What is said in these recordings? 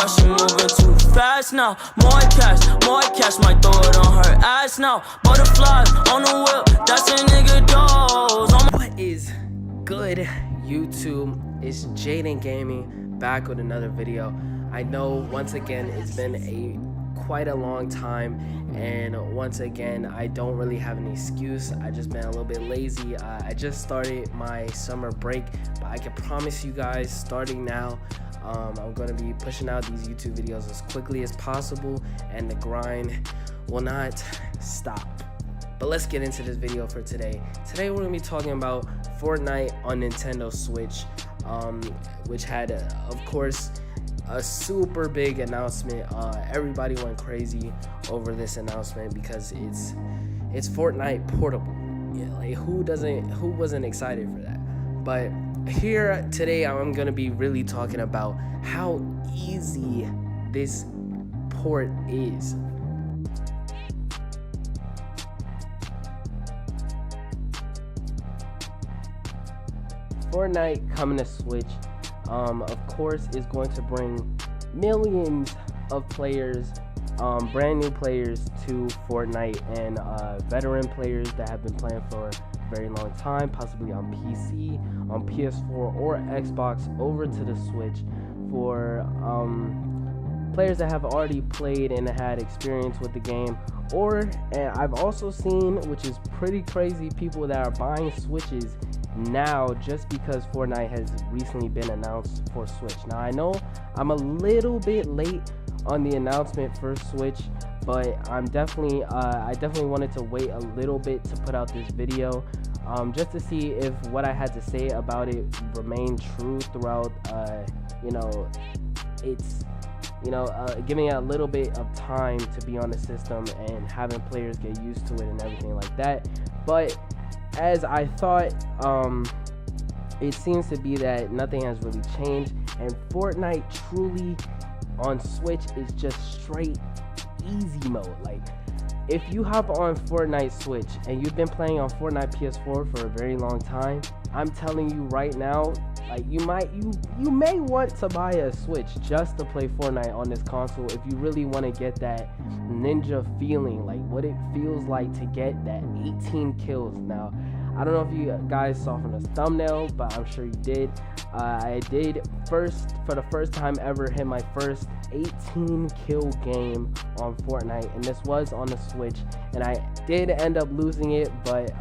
trust, she moving too fast now. More cash, might throw it on her ass now. Butterflies on the wheel, that's a nigga dose. What is good, YouTube? It's Jaden Gaming back with another video. I know once again it's been quite a long time, and once again I don't really have an excuse. I just been a little bit lazy. I just started my summer break, but I can promise you guys, starting now, I'm going to be pushing out these YouTube videos as quickly as possible, and the grind will not stop. But let's get into this video for today. Today we're going to be talking about Fortnite on Nintendo Switch, which had, of course, a super big announcement. Everybody went crazy over this announcement because it's Fortnite portable. Yeah, like who wasn't excited for that? But here today I'm gonna be really talking about how easy this port is. Fortnite coming to Switch, of course, is going to bring millions of players, brand new players to Fortnite, and veteran players that have been playing for a very long time, possibly on PC, on PS4 or Xbox, over to the Switch for players that have already played and had experience with the game. And I've also seen, which is pretty crazy, people that are buying Switches now just because Fortnite has recently been announced for Switch. Now I know I'm a little bit late on the announcement for Switch, but I definitely wanted to wait a little bit to put out this video, just to see if what I had to say about it remained true throughout, giving it a little bit of time to be on the system and having players get used to it and everything like that. But as I thought, it seems to be that nothing has really changed, and Fortnite truly on Switch is just straight easy mode. Like, if you hop on Fortnite Switch and you've been playing on Fortnite PS4 for a very long time, I'm telling you right now, like, you may want to buy a Switch just to play Fortnite on this console if you really want to get that ninja feeling, like what it feels like to get that 18 kills. Now, I don't know if you guys saw from the thumbnail, but I'm sure you did. I did for the first time ever hit my first 18 kill game on Fortnite, and this was on the Switch, and I did end up losing it, but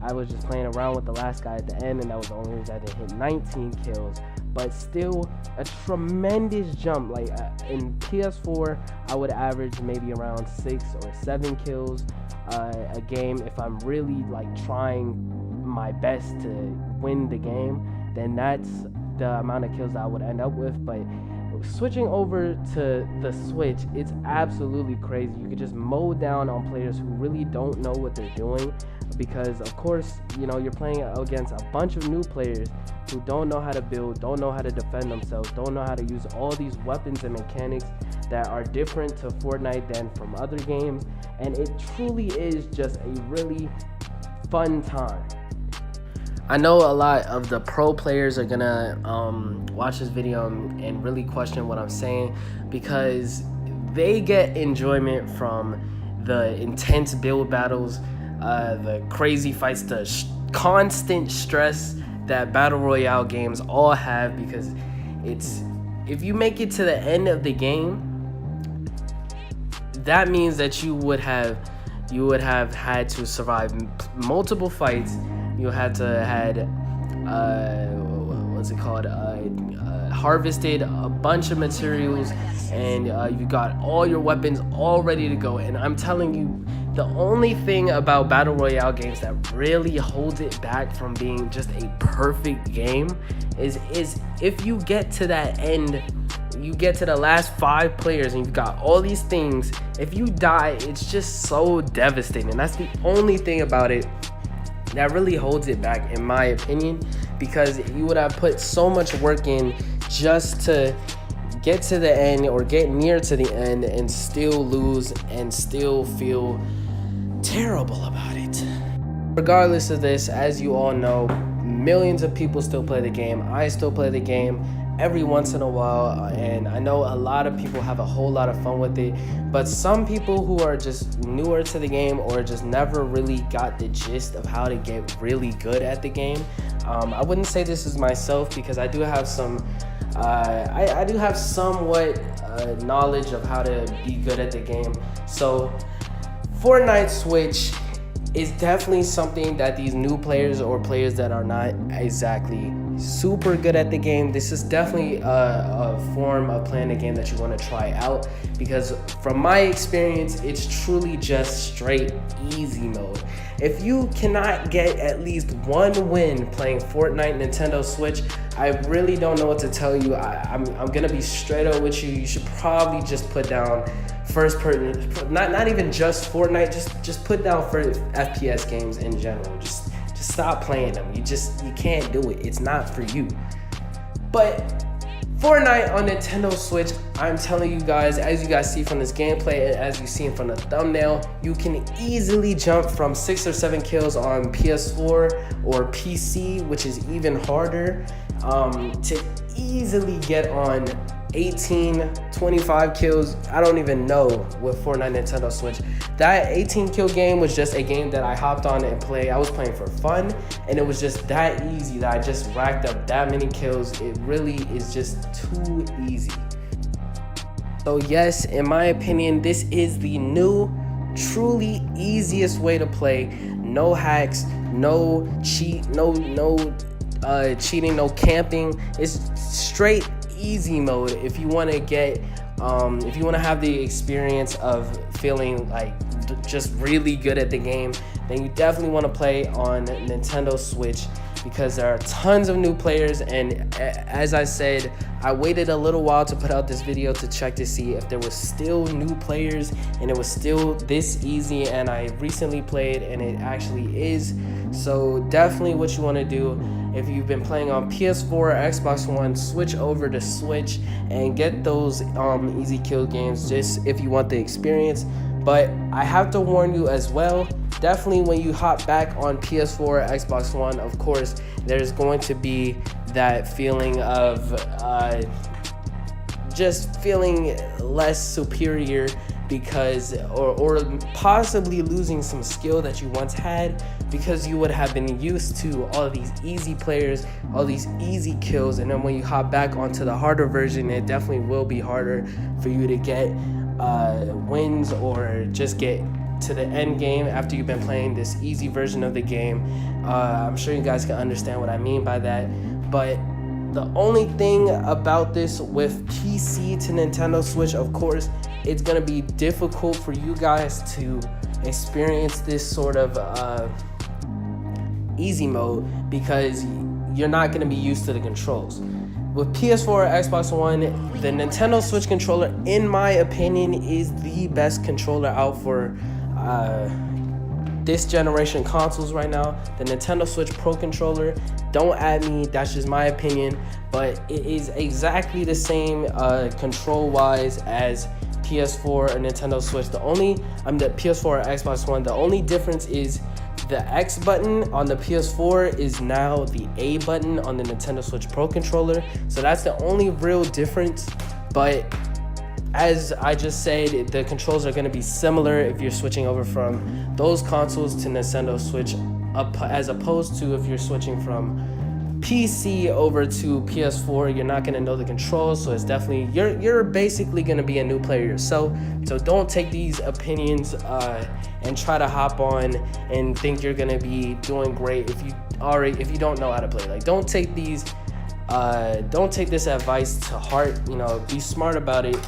I was just playing around with the last guy at the end, and that was the only reason I didn't hit 19 kills. But still a tremendous jump. Like in PS4 I would average maybe around 6 or 7 kills a game. If I'm really like trying my best to win the game, then that's the amount of kills that I would end up with. But switching over to the Switch, it's absolutely crazy. You could just mow down on players who really don't know what they're doing, because of course, you're playing against a bunch of new players who don't know how to build, don't know how to defend themselves, don't know how to use all these weapons and mechanics that are different to Fortnite than from other games, and it truly is just a really fun time. I know a lot of the pro players are gonna watch this video and really question what I'm saying, because they get enjoyment from the intense build battles, the crazy fights, the constant stress that battle royale games all have, because if you make it to the end of the game, that means that you would have had to survive multiple fights. You had to had harvested a bunch of materials, and you got all your weapons all ready to go. And I'm telling you, the only thing about battle royale games that really holds it back from being just a perfect game is if you get to that end, you get to the last 5 players and you've got all these things, if you die, it's just so devastating. That's the only thing about it that really holds it back, in my opinion, because you would have put so much work in just to get to the end or get near to the end and still lose and still feel terrible about it. Regardless of this, as you all know, millions of people still play the game. I still play the game every once in a while, and I know a lot of people have a whole lot of fun with it, but some people who are just newer to the game or just never really got the gist of how to get really good at the game. I wouldn't say this is myself, because I do have some I do have somewhat knowledge of how to be good at the game. So Fortnite Switch is definitely something that these new players or players that are not exactly super good at the game, this is definitely a form of playing the game that you want to try out, because from my experience, it's truly just straight easy mode. If you cannot get at least one win playing Fortnite Nintendo Switch, I really don't know what to tell you. I'm gonna be straight up with you. You should probably just put down first person, not even just Fortnite, just put down for FPS games in general. Just stop playing them. You can't do it. It's not for you. But Fortnite on Nintendo Switch, I'm telling you guys, as you guys see from this gameplay and as you see from the thumbnail, you can easily jump from 6 or 7 kills on PS4 or PC, which is even harder, to easily get on 18, 25 kills. I don't even know with Fortnite Nintendo Switch. That 18 kill game was just a game that I hopped on and played. I was playing for fun, and it was just that easy that I just racked up that many kills. It really is just too easy. So yes, in my opinion, this is the new, truly easiest way to play. No hacks, no cheating, no camping. It's straight easy mode. If you want to get if you want to have the experience of feeling like just really good at the game, then you definitely want to play on Nintendo Switch, because there are tons of new players. And as I said, I waited a little while to put out this video to check to see if there was still new players and it was still this easy, and I recently played and it actually is. So definitely what you want to do, if you've been playing on PS4 or Xbox One, switch over to Switch and get those easy kill games, just if you want the experience. But I have to warn you as well, definitely when you hop back on PS4 or Xbox One, of course, there's going to be that feeling of just feeling less superior, because or possibly losing some skill that you once had, because you would have been used to all of these easy players, all these easy kills, and then when you hop back onto the harder version, it definitely will be harder for you to get wins or just get to the end game after you've been playing this easy version of the game. I'm sure you guys can understand what I mean by that. But the only thing about this with PC to Nintendo Switch, of course, it's gonna be difficult for you guys to experience this sort of easy mode, because you're not gonna be used to the controls. With PS4 or Xbox One, the Nintendo Switch controller, in my opinion, is the best controller out for this generation consoles right now. The Nintendo Switch Pro controller, don't at me, that's just my opinion, but it is exactly the same control wise as PS4 or Nintendo Switch. The PS4 or Xbox One, the only difference is the X button on the PS4 is now the A button on the Nintendo Switch Pro controller. So that's the only real difference. But as I just said, the controls are going to be similar if you're switching over from those consoles to Nintendo Switch, as opposed to if you're switching from PC over to PS4, you're not going to know the controls. So it's definitely, you're basically going to be a new player yourself. So don't take these opinions and try to hop on and think you're going to be doing great if you don't know how to play. Like, don't take this advice to heart. You know, be smart about it.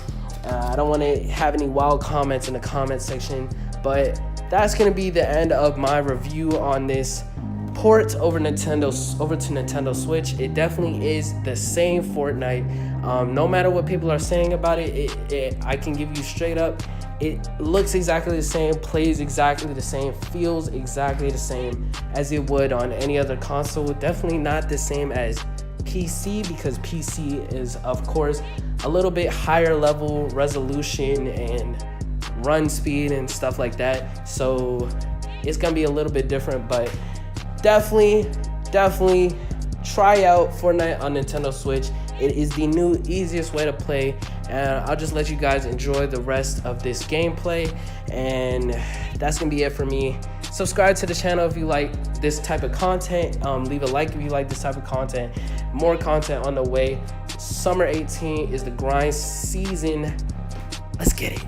I don't want to have any wild comments in the comment section, but that's going to be the end of my review on this port over to Nintendo Switch. It definitely is the same Fortnite. No matter what people are saying about it, I can give you straight up, it looks exactly the same, plays exactly the same, feels exactly the same as it would on any other console. Definitely not the same as PC, because PC is, of course, a little bit higher level resolution and run speed and stuff like that. So it's gonna be a little bit different, but definitely try out Fortnite on Nintendo Switch. It is the new easiest way to play, and I'll just let you guys enjoy the rest of this gameplay, and that's gonna be it for me. Subscribe to the channel if you like this type of content. Leave a like if you like this type of content. More content on the way. Summer 18 is the grind season. Let's get it.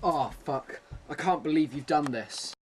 Oh, fuck. I can't believe you've done this.